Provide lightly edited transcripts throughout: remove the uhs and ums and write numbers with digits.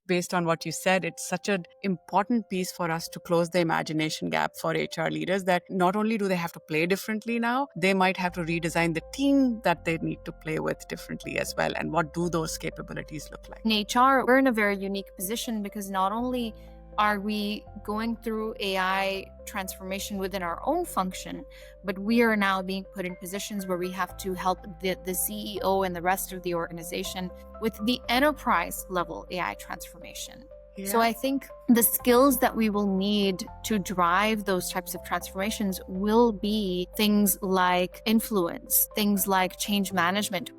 based on what you said, it's such an important piece for us to close the imagination gap for HR leaders, that not only do they have to play differently now, they might have to redesign the team that they need to play with differently as well. And what do those capabilities look like? In HR, we're in a very unique position because not only are we going through AI transformation within our own function, but we are now being put in positions where we have to help the CEO and the rest of the organization with the enterprise level AI transformation. Yeah. So I think the skills that we will need to drive those types of transformations will be things like influence, things like change management.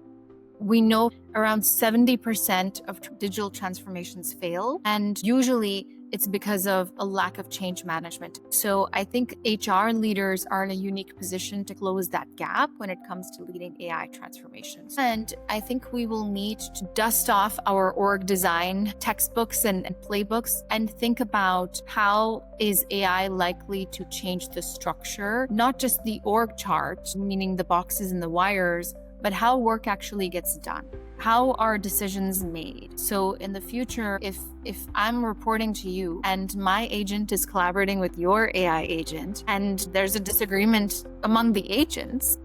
We know around 70% of digital transformations fail, and usually it's because of a lack of change management. So I think HR leaders are in a unique position to close that gap when it comes to leading AI transformations. And I think we will need to dust off our org design textbooks and playbooks and think about how is AI likely to change the structure, not just the org chart, meaning the boxes and the wires, but how work actually gets done. How are decisions made? So in the future, if I'm reporting to you and my agent is collaborating with your AI agent and there's a disagreement among the agents,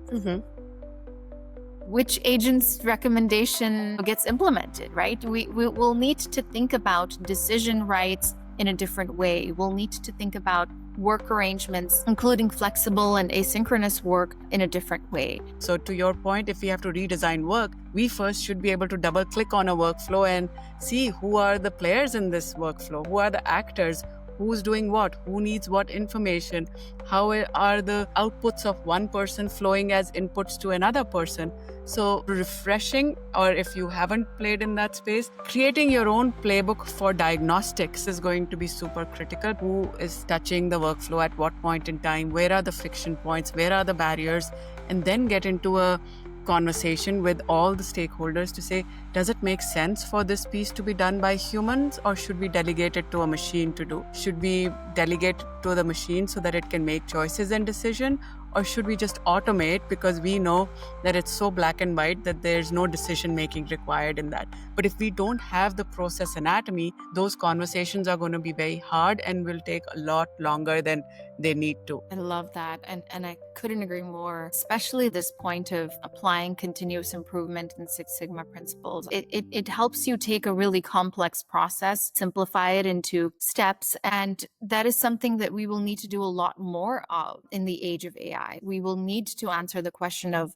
which agent's recommendation gets implemented, right? We will need to think about decision rights in a different way. We'll need to think about work arrangements, including flexible and asynchronous work, in a different way. So to your point, if we have to redesign work, we first should be able to double click on a workflow and see who are the players in this workflow, who are the actors, who's doing what, who needs what information, how are the outputs of one person flowing as inputs to another person. So refreshing, or if you haven't played in that space, creating your own playbook for diagnostics is going to be super critical. Who is touching the workflow at what point in time? Where are the friction points? Where are the barriers? And then get into a conversation with all the stakeholders to say, does it make sense for this piece to be done by humans, or should we delegate it to a machine to do? Should we delegate to the machine so that it can make choices and decision? Or should we just automate because we know that it's so black and white that there's no decision making required in that? But if we don't have the process anatomy, those conversations are going to be very hard and will take a lot longer than they need to. I love that. And I couldn't agree more, especially this point of applying continuous improvement and Six Sigma principles. It helps you take a really complex process, simplify it into steps. And that is something that we will need to do a lot more of in the age of AI. We will need to answer the question of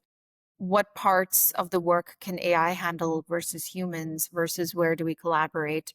what parts of the work can AI handle versus humans, versus where do we collaborate?